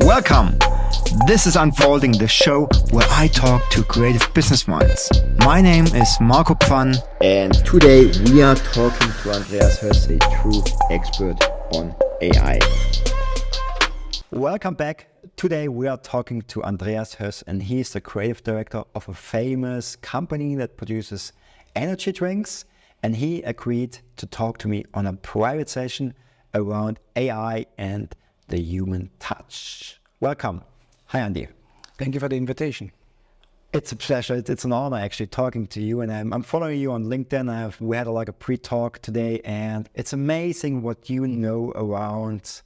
Welcome! This is Unfolding, the show where I talk to creative business minds. My name is Marco Pfann, and today we are talking to Andreas, who's a true expert on AI. Welcome back. Today we are talking to Andreas Höss, and he's the creative director of a famous company that produces energy drinks. And he agreed to talk to me on a private session around AI and the human touch. Welcome. Hi, Andy. Thank you for the invitation. It's a pleasure. It's an honor actually talking to you. And I'm following you on LinkedIn. We had a pre-talk today, and it's amazing what you know around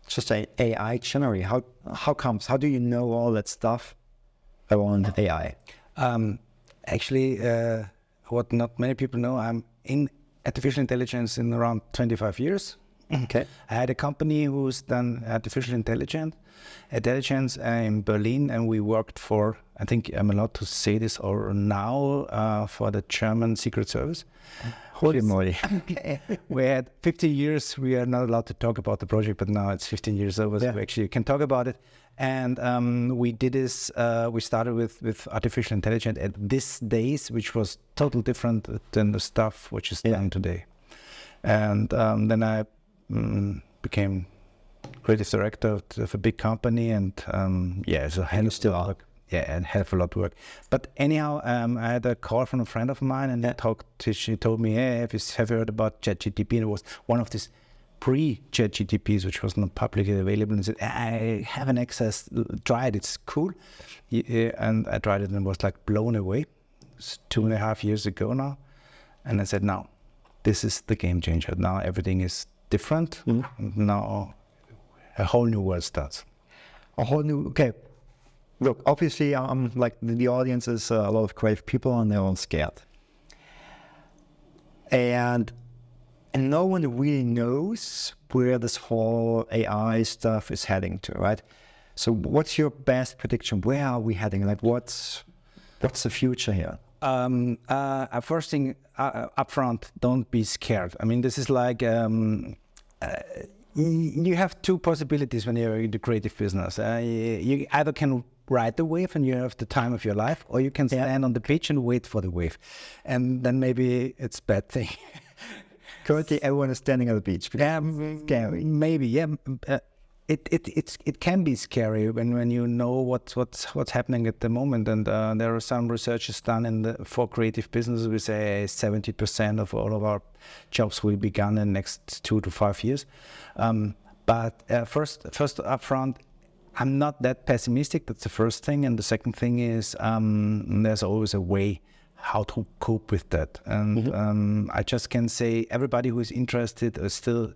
just AI generally. How comes? How do you know all that stuff around AI? What not many people know, I'm in artificial intelligence in around 25 years. Okay. I had a company who's done artificial intelligence in Berlin, and we worked for, I think I'm allowed to say this or now, for the German Secret Service. Holy moly. Okay. We had 15 years, we are not allowed to talk about the project, but now it's 15 years over, so we actually can talk about it. And we did this, we started with artificial intelligence at these days, which was totally different than the stuff which is done today. And then I became creative director of a big company, and it's a hell of a lot. Yeah, and hell of a lot of work. But anyhow, I had a call from a friend of mine, and she told me, hey, have you heard about ChatGPT? And it was one of these pre-ChatGPTs, which was not publicly available, and said, I have an access, try it, it's cool. And I tried it and was like blown away. It's 2.5 years ago now. And I said, now, this is the game changer. Now everything is different. Now a whole new world starts. Okay. Look, obviously, the audience is a lot of creative people, and they're all scared. And no one really knows where this whole AI stuff is heading to, right? So what's your best prediction? Where are we heading? What's the future here? First thing, upfront, don't be scared. I mean, this is like, you have two possibilities when you're in the creative business. You either can ride the wave and you have the time of your life, or you can stand on the beach and wait for the wave. And then maybe it's a bad thing. Currently, everyone is standing on the beach. Scary. Maybe, yeah. It can be scary when you know what's happening at the moment. And there are some researches done for creative businesses. We say 70% of all of our jobs will be gone in the next 2 to 5 years. But first up front, I'm not that pessimistic. That's the first thing. And the second thing is there's always a way how to cope with that. And I just can say everybody who is interested still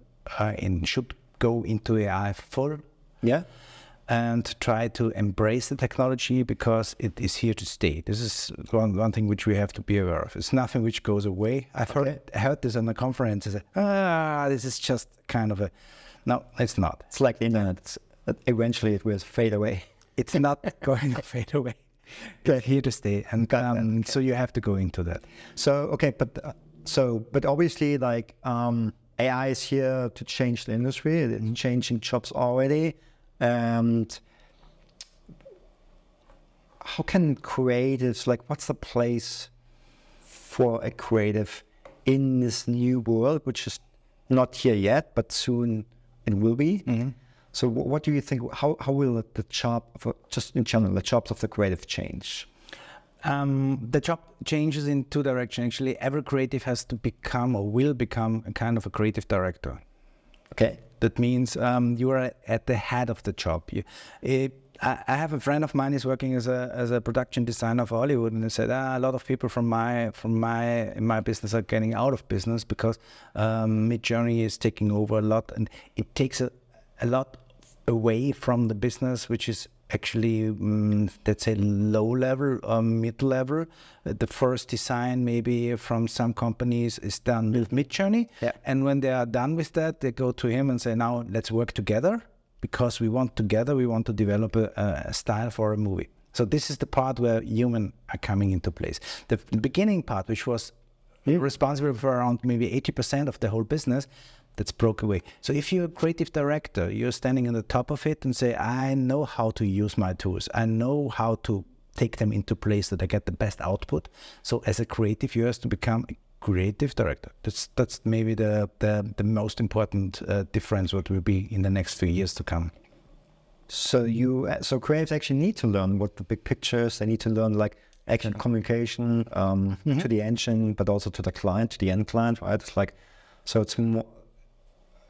should go into AI full. Yeah. And try to embrace the technology, because it is here to stay. This is one thing which we have to be aware of. It's nothing which goes away. I heard this on a conference. I said, this is just kind of no, it's not. It's like the internet. Eventually it will fade away. It's not going to fade away. It's here to stay. And so you have to go into that. So, okay, but obviously AI is here to change the industry. It's changing jobs already. And how can creatives, what's the place for a creative in this new world, which is not here yet, but soon it will be? So what do you think, how will the job, just in general, the jobs of the creative change? The job changes in two directions. Actually, every creative has to become or will become a kind of a creative director. Okay. That means you are at the head of the job. I have a friend of mine who's working as a production designer for Hollywood, and he said a lot of people in my business are getting out of business because Midjourney is taking over a lot, and it takes a lot away from the business, which is actually, let's say, low level or mid level. The first design maybe from some companies is done with Midjourney. Yeah. And when they are done with that, they go to him and say, now let's work together, because we want to develop a style for a movie. So this is the part where humans are coming into place. The beginning part, which was responsible for around maybe 80% of the whole business, that's broke away. So if you're a creative director, you're standing on the top of it and say, I know how to use my tools. I know how to take them into place that I get the best output. So as a creative, you have to become a creative director. That's maybe the most important difference what will be in the next few years to come. So creatives actually need to learn what the big picture is. They need to learn like action communication to the engine, but also to the client, to the end client, right? It's like, so it's more,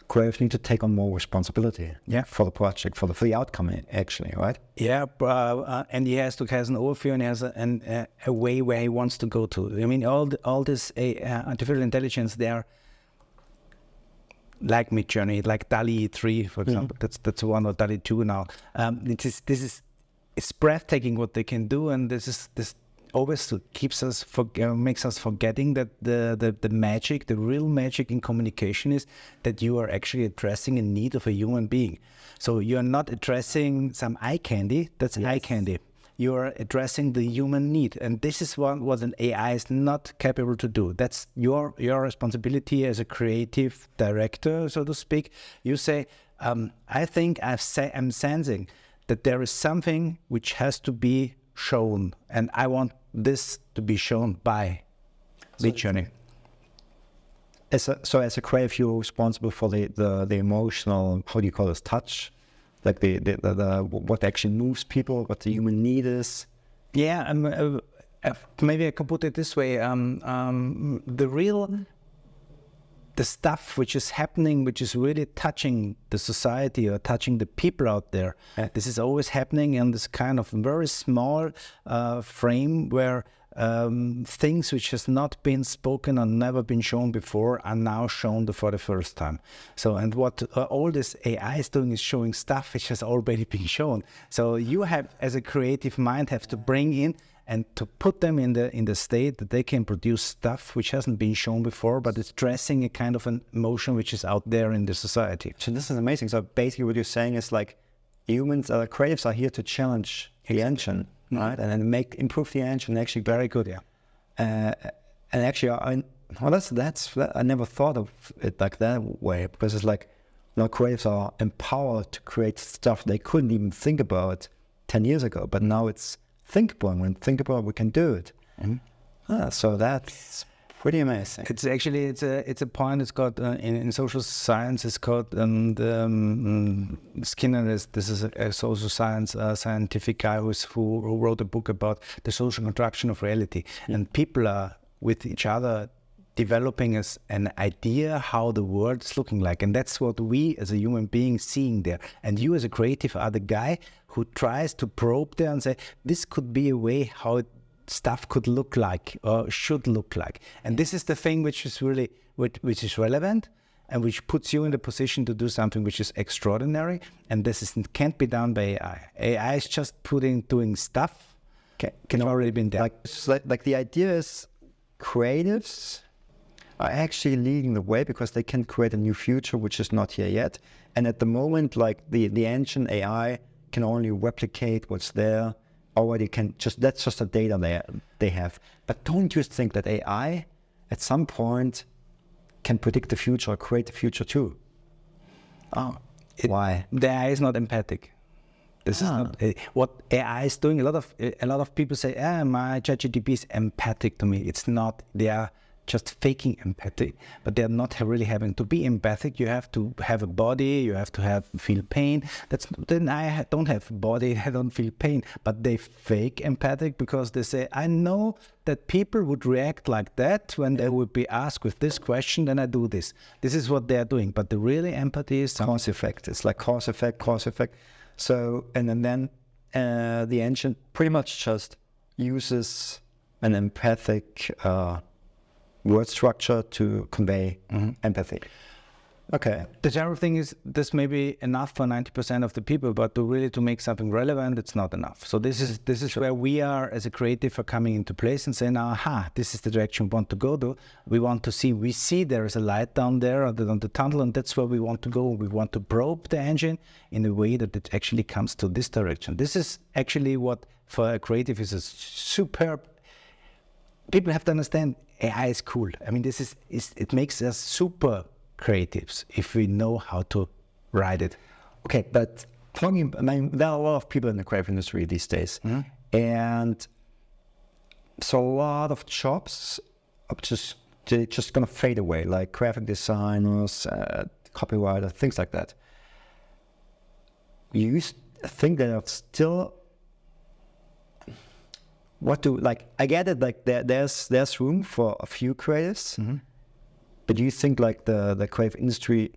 creatives need to take on more responsibility for the project, for the outcome actually, right? Yeah, and he has an overview and he has a way where he wants to go to. I mean, all this artificial intelligence, they are like Midjourney, like DALL-E 3, for example. That's one, or DALL-E 2 now. It's breathtaking what they can do, and this always makes us forgetting that the magic, the real magic in communication is that you are actually addressing a need of a human being. So you're not addressing some eye candy, that's eye candy. You're addressing the human need, and this is what an AI is not capable to do. That's your responsibility as a creative director, so to speak. You say, I think I'm sensing that there is something which has to be shown, and I want this to be shown by Midjourney. So as a creative, you're responsible for the emotional, how do you call this, touch? Like the what actually moves people, what the human need is. Yeah, maybe I can put it this way: the stuff which is happening, which is really touching the society or touching the people out there. This is always happening in this kind of very small frame where things which has not been spoken or never been shown before are now shown for the first time. So, and what all this AI is doing is showing stuff which has already been shown. So you have, as a creative mind, have to bring in and to put them in the state that they can produce stuff which hasn't been shown before, but it's dressing a kind of an emotion which is out there in the society. So this is amazing. So basically what you're saying is like humans, creatives are here to challenge the engine, right? And then improve the engine. Actually, very good, yeah. And actually, I never thought of it like that way, because it's like now creatives are empowered to create stuff they couldn't even think about 10 years ago, but now it's thinkable. When thinkable, we can do it. So that's pretty amazing. It's actually it's a point. It's called in social science. It's called Skinner. This is a social science scientific guy who wrote a book about the social construction of reality. And people are with each other developing as an idea how the world is looking like, and that's what we as a human being seeing there. And you as a creative are the guy who tries to probe there and say, this could be a way how stuff could look like or should look like. And this is the thing which is really which is relevant and which puts you in the position to do something which is extraordinary. And this can't be done by AI. AI is just doing stuff can already been done. Like the idea is creatives are actually leading the way because they can create a new future which is not here yet. And at the moment, like the ancient AI can only replicate what's there already. That's just the data they have. But don't you think that AI at some point can predict the future or create the future too? Why? The AI is not empathic. This is not what AI is doing. A lot of people say, my ChatGPT is empathic to me. It's not. They are just faking empathy, but they're not really having to be empathic. You have to have a body. You have to feel pain. Then I don't have a body. I don't feel pain, but they fake empathic because they say, I know that people would react like that when they would be asked with this question. Then I do this. This is what they are doing. But the really empathy is cause effect. It's like cause effect. So and then the engine pretty much just uses an empathic word structure to convey empathy. Okay. The general thing is this may be enough for 90% of the people, but to make something relevant, it's not enough. So this is where we are as a creative are coming into place and saying, this is the direction we want to go to. We see there is a light down there on the tunnel, and that's where we want to go. We want to probe the engine in a way that it actually comes to this direction. This is actually what for a creative is a superb. People have to understand AI is cool. I mean, it makes us super creatives if we know how to write it. Okay, but I mean, there are a lot of people in the creative industry these days, and so a lot of jobs are just gonna fade away, like graphic designers, copywriters, things like that. You think that are still I get it, like there's room for a few creatives, but do you think like the creative industry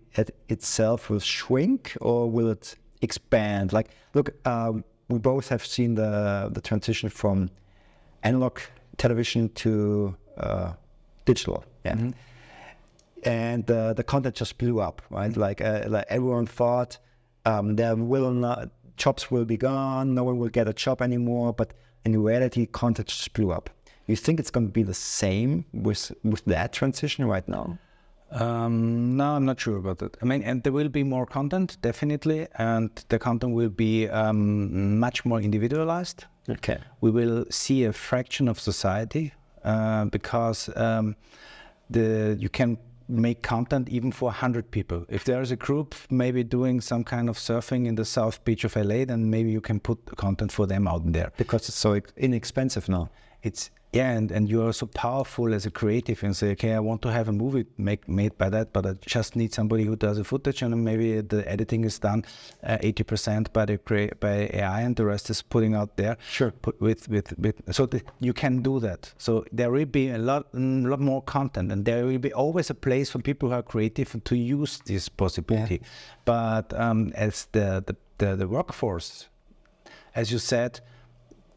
itself will shrink, or will it expand? Like, look, we both have seen the transition from analog television to digital, and the content just blew up, right? Like everyone thought jobs will be gone, no one will get a job anymore, but in reality, content just blew up. You think it's going to be the same with that transition right now? No, I'm not sure about that. I mean, and there will be more content, definitely, and the content will be much more individualized. Okay. We will see a fraction of society because you can make content even for 100 people. If there is a group maybe doing some kind of surfing in the South Beach of LA, then maybe you can put content for them out there. Because it's so inexpensive now. And you are so powerful as a creative and say, okay, I want to have a movie made by that, but I just need somebody who does the footage, and maybe the editing is done 80% by AI, and the rest is putting out there. Sure. You can do that. So there will be a lot more content, and there will be always a place for people who are creative to use this possibility. Yeah. But as the workforce, as you said,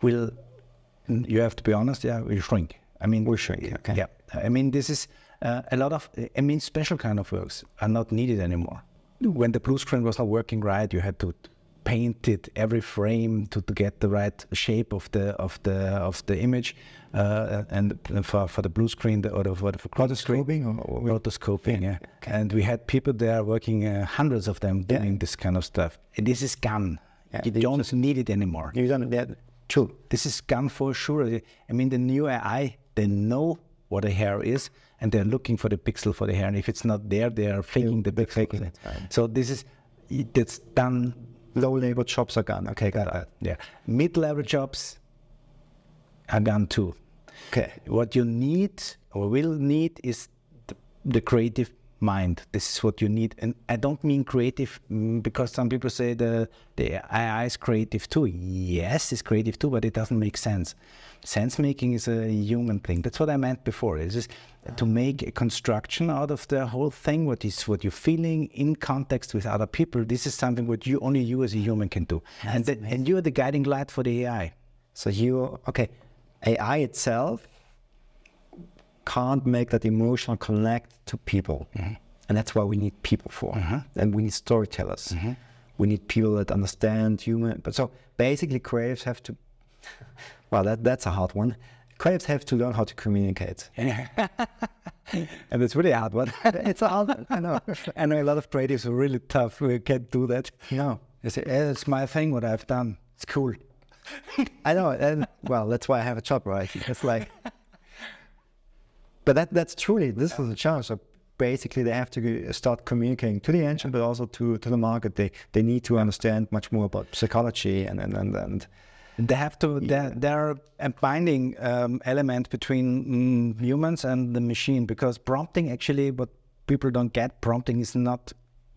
will. You have to be honest, we shrink. I mean, we shrink. Okay. Yeah. I mean, this is a lot of. I mean, special kind of works are not needed anymore. When the blue screen was not working right, you had to paint it every frame to get the right shape of the image, and for the blue screen or for the rotoscoping. Yeah. Okay. And we had people there working, hundreds of them doing this kind of stuff. And this is gone. Yeah, you don't need it anymore. You don't. True. This is gone for sure. I mean, the new AI, they know what a hair is, and they're looking for the pixel for the hair. And if it's not there, they are faking the pixel. Right. So it's done. Low-level jobs are gone. Okay, got it. Yeah. Mid-level jobs are gone too. Okay. What you need or will need is the creative mind. This is what you need. And I don't mean creative because some people say the AI is creative too. Yes, it's creative too, but it doesn't make sense. Sense making is a human thing. That's what I meant before. It's just to make a construction out of the whole thing. What you're feeling in context with other people. This is something what only you as a human can do. And you're the guiding light for the AI. So AI itself can't make that emotional connect to people. And that's what we need people for. And we need storytellers. We need people that understand human. But so basically creatives have to, well, that's a hard one. Creatives have to learn how to communicate. And it's really hard one. It's a hard one, I know. I know a lot of creatives are really tough. We can't do that. No. They say, it's my thing, what I've done. It's cool. I know. And well, that's why I have a job, right? It's like, but this is a challenge. So basically they have to start communicating to the engine, but also to the market. They need to understand much more about psychology and they have to. There are a binding element between humans and the machine, because prompting, actually, what people don't get, prompting is not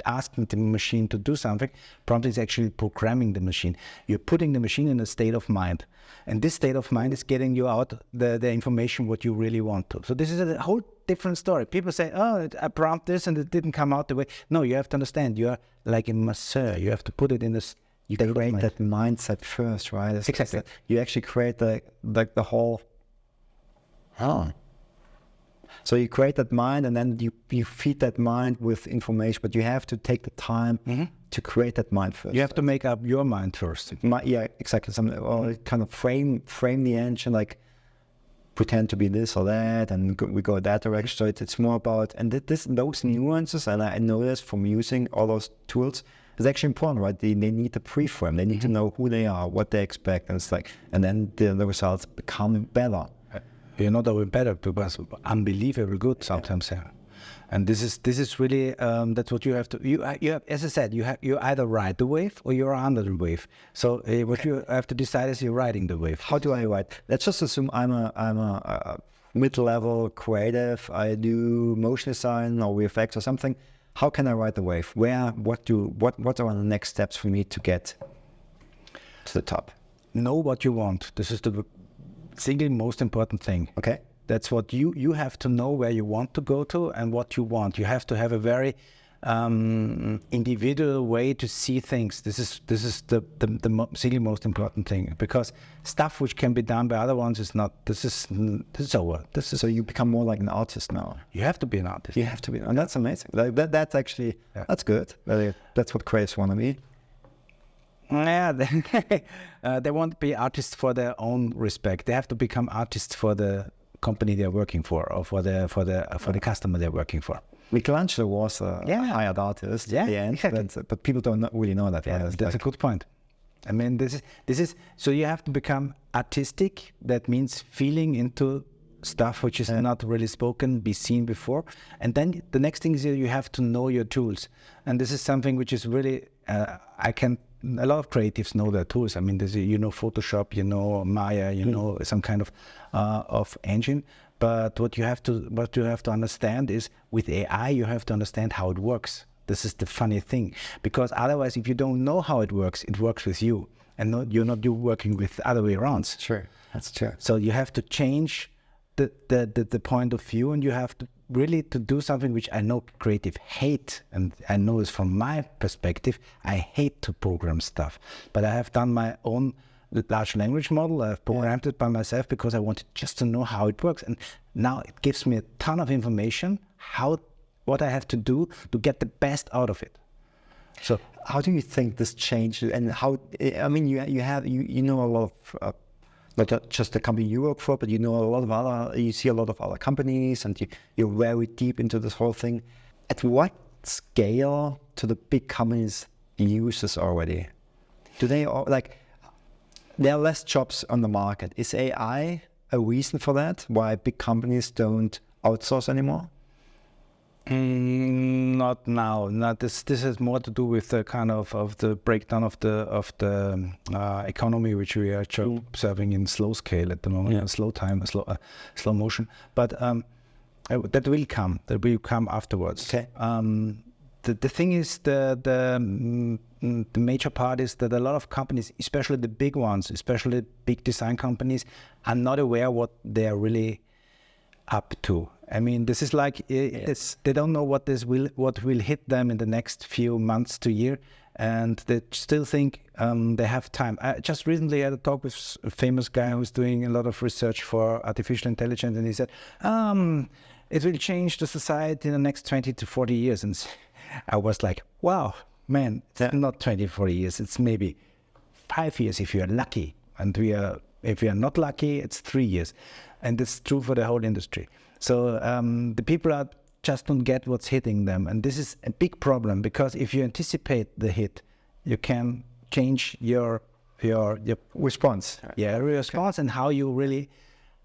asking the machine to do something. Prompting is actually programming the machine. You're putting the machine in a state of mind, and this state of mind is getting you out the information what you really want to. So this is a whole different story. People say, oh, I prompt this and it didn't come out the way. No, you have to understand, you are like a masseur. You have to put it in this. You create that mindset first, right? Exactly. You actually create the whole. So you create that mind, and then you feed that mind with information, but you have to take the time to create that mind first. You have to make up your mind first. Yeah, exactly. Or kind of frame the engine, like pretend to be this or that, and we go that direction. So it's more about, and those nuances, and I know this from using all those tools, is actually important, right? They need the pre-frame. They need to know who they are, what they expect, and it's like, and then the results become better. You're not always better, because unbelievably good sometimes. Yeah. And this is really that's what you have to. You have, as I said, you either ride the wave or you're under the wave. So what you have to decide is you're riding the wave. How do I ride? Let's just assume I'm a mid-level creative. I do motion design or VFX or something. How can I ride the wave? What are the next steps for me to get to the top? Know what you want. This is the single most important thing. Okay. That's what you have to know where you want to go to and what you want. You have to have a very individual way to see things. This is the single most important thing, because stuff which can be done by other ones is not. This is over. So you become more like an artist now. You have to be an artist. You have to be, and that's amazing. That's actually that's good. That's what creatives want to be. Yeah, they won't be artists for their own respect. They have to become artists for the company they're working for, or for the customer they're working for. Michelangelo was a hired artist at the end, exactly. but people don't really know that. Yeah, that's a good point. I mean, this is so you have to become artistic. That means feeling into stuff which is not really spoken, be seen before, and then the next thing is you have to know your tools. And this is something which is really a lot of creatives know their tools. I mean, Photoshop, Maya, know some kind of engine. But what you have to understand is, with AI, you have to understand how it works. This is the funny thing, because otherwise, if you don't know how it works with you, and you're not working with the other way around. Sure, that's true. So you have to change the point of view, and you have to really to do something which I know creative hate, and I know is from my perspective, I hate to program stuff. But I have done my own large language model. I've programmed it by myself because I wanted just to know how it works. And now it gives me a ton of information, what I have to do to get the best out of it. So how do you think this changed? And how, I mean, you know a lot of, not just the company you work for, but you see a lot of other companies, and you're very deep into this whole thing. At what scale do the big companies use this already? Do they there are less jobs on the market. Is AI a reason for that? Why big companies don't outsource anymore? Not now. Not this. This has more to do with the kind of the breakdown of the economy, which we are observing in slow scale at the moment, slow slow motion. But that will come. That will come afterwards. Okay. The thing is, the major part is that a lot of companies, especially the big ones, especially big design companies, are not aware what they're really up to. I mean, this is like they don't know what will hit them in the next few months to year, and they still think they have time. I just recently had a talk with a famous guy who's doing a lot of research for artificial intelligence, and he said, it will change the society in the next 20 to 40 years. And I was like, wow, man, it's not 20 to 40 years. It's maybe 5 years if you're lucky. And if we are not lucky, it's 3 years. And it's true for the whole industry. So the people just don't get what's hitting them. And this is a big problem, because if you anticipate the hit, you can change your response. Yeah, response, and how you really,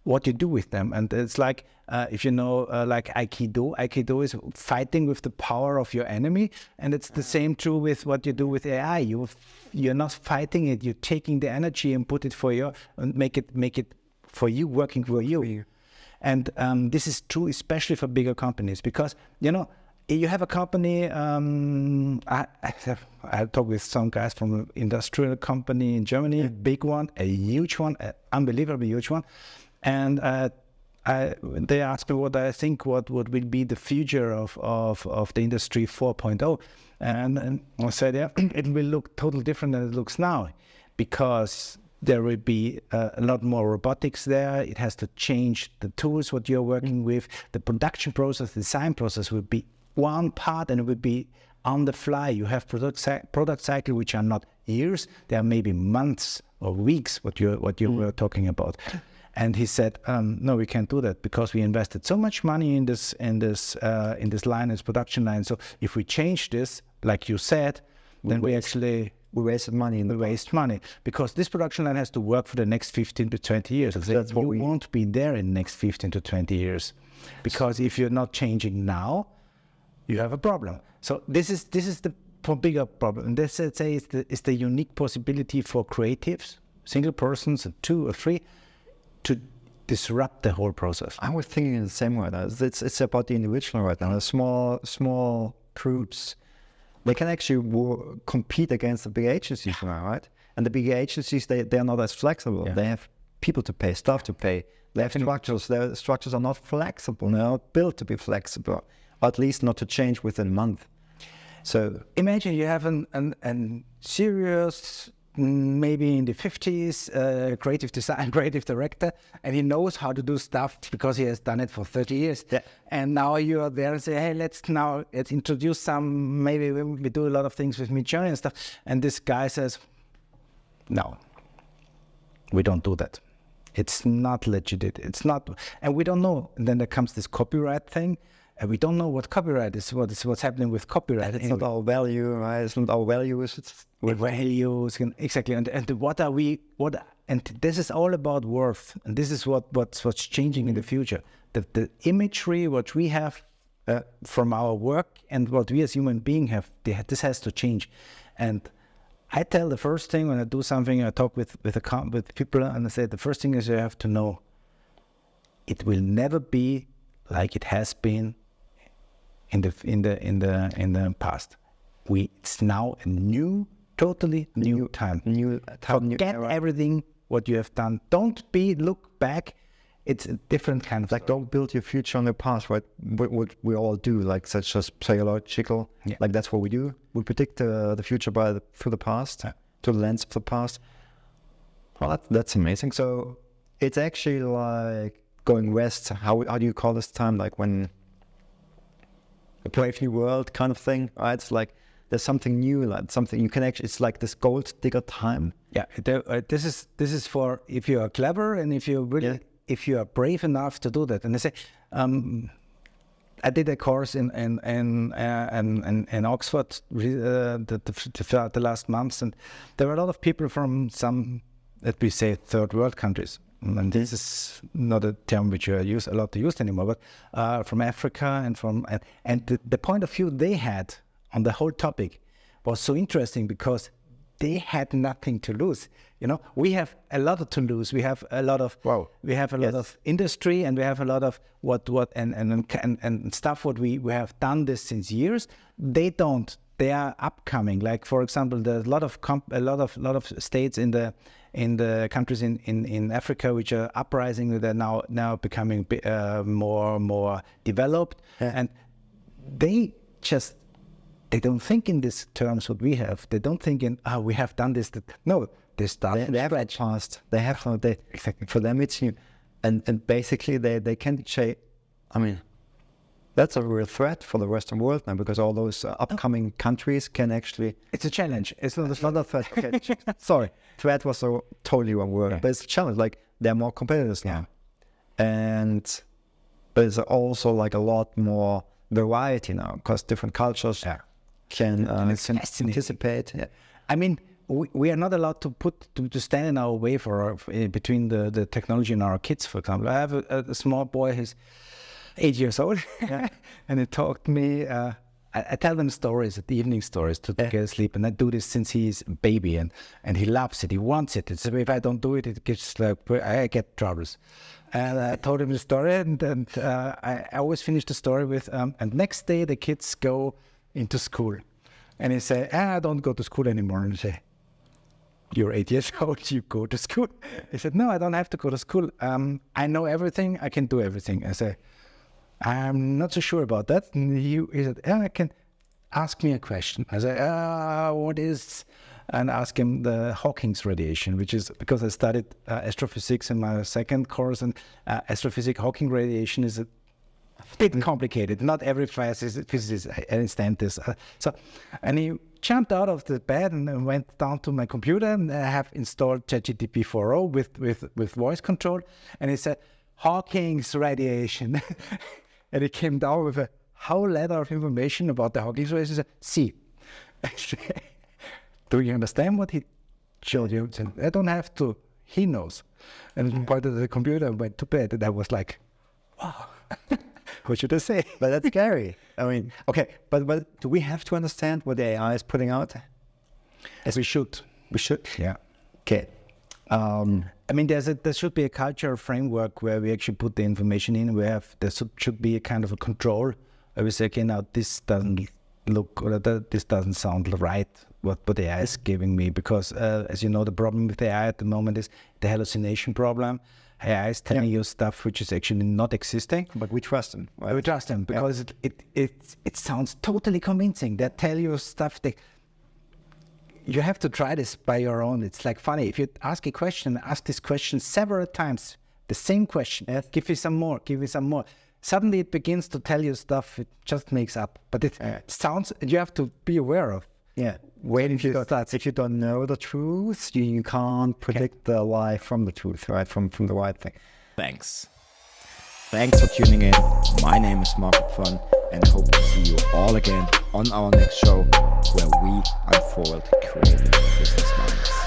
what you do with them. And it's like, if you know, like Aikido. Aikido is fighting with the power of your enemy. And it's the same true with what you do with AI. You're not fighting it. You're taking the energy and put it and make it for you, working for you. And this is true especially for bigger companies, because, you have a company, I talked with some guys from an industrial company in Germany, a big one, a huge one, an unbelievably huge one. And they asked me what I think what will be the future of the industry 4.0. And I said, it will look totally different than it looks now, because there will be a lot more robotics there. It has to change the tools, what you're working with. The production process, the design process will be one part, and it will be on the fly. You have product cycle, which are not years. They are maybe months or weeks, what you were talking about. And he said, no, we can't do that, because we invested so much money in this line, this production line. So if we change this, like you said, then we actually We wasted money in the waste money because this production line has to work for the next 15 to 20 years. That's what we won't be there in the next 15 to 20 years, because if you're not changing now, you have a problem. So this is the bigger problem. And this, let's say, is the unique possibility for creatives, single persons, 2 or 3, to disrupt the whole process. I was thinking the same way. It's about the individual right now. The small groups, they can actually compete against the big agencies now, right? And the big agencies, they are not as flexible. They have people to pay, staff to pay. They have structures. Their structures are not flexible. They're not built to be flexible, or at least not to change within a month. So imagine you have an serious, maybe in the 50s, creative design, creative director, and he knows how to do stuff because he has done it for 30 years. Yeah. And now you are there and say, hey, let's introduce some, maybe we do a lot of things with Midjourney and stuff. And this guy says, no, we don't do that. It's not legit. It's not, and we don't know. And then there comes this copyright thing. And we don't know what copyright is. What's happening with copyright? It's not our value, right? It's not our values. It's values, exactly. And what are we? And this is all about worth. And this is what's changing in the future. The imagery what we have from our work and what we as human beings have, this has to change. And I tell the first thing when I do something, I talk with people, and I say the first thing is you have to know it will never be like it has been in the past. It's now a totally new time. Forget everything what you have done. Don't look back. It's a different kind of like story. Don't build your future on the past, right? What we all do, like such as psychological, like that's what we do. We predict the future through the past, through the lens of the past. Well, that's amazing. So it's actually like going west. How do you call this time? Like when a brave new world kind of thing, right? It's like there's something new, like something you can actually. It's like this gold digger time. Yeah, this is for if you are clever and if you really if you are brave enough to do that. And I say, I did a course in Oxford the last months, and there were a lot of people from some, let me say, third world countries. And this is not a term which you use a lot to use anymore, but from Africa and the point of view they had on the whole topic was so interesting because they had nothing to lose. You know, we have a lot to lose. We have a lot of lot of industry, and we have a lot of what and stuff. What we have done this since years. They don't. They are upcoming. Like for example, there's a lot of states in the countries in Africa which are uprising. They're now becoming more developed, and they don't think in these terms what we have. They don't think in we have done this. No, they start. They have a past. They have exactly. For them it's new, and basically they can say, I mean, that's a real threat for the Western world now because all those upcoming countries can actually. It's a challenge. It's not a threat. Okay. Sorry, threat was a totally wrong word, but it's a challenge. Like they're more competitors now, and there's also like a lot more variety now because different cultures can anticipate. Yeah. I mean, we are not allowed to stand in our way between the technology and our kids. For example, I have a small boy who's 8 years old, and he talked to me. I tell them stories, the evening stories, to get asleep, and I do this since he's a baby, and he loves it. He wants it. It's, if I don't do it, it gets I get troubles. And I told him the story, and I always finish the story with, and next day the kids go into school, and he say, I don't go to school anymore. And I say, you're 8 years old, you go to school. He said, no, I don't have to go to school. I know everything, I can do everything. I say, I'm not so sure about that. And he said, I can ask me a question. I say, what is, and ask him the Hawking's radiation, which is because I studied astrophysics in my second course, and astrophysics Hawking radiation is a bit complicated. Not every physicist understands this. And he jumped out of the bed and went down to my computer, and I have installed ChatGPT 4.0 with voice control, and he said, Hawking's radiation. And he came down with a whole ladder of information about the Hawking's radiation. He said, see, do you understand what he showed you? And I don't have to. He knows. And he pointed at the computer and went to bed. And I was like, wow, what should I say? But that's scary. I mean, okay, but do we have to understand what the AI is putting out? As we should. We should? Yeah. Okay. I mean, there should be a cultural framework where we actually put the information in. There should be a kind of a control where we say, okay, now this doesn't look, or this doesn't sound right, what AI is giving me. Because as you know, the problem with AI at the moment is the hallucination problem. AI is telling you stuff which is actually not existing. But we trust them. Right? We trust them because it sounds totally convincing. They tell you stuff that you have to try this by your own. It's like funny. If you ask a question, ask this question several times, the same question, give me some more, give me some more. Suddenly it begins to tell you stuff it just makes up. But it sounds, you have to be aware of. Yeah. If you don't know the truth, you can't predict the lie from the truth, right? From the right thing. Thanks for tuning in. My name is Marco Fun, and I hope to see you all again on our next show, where we unfold creative business minds.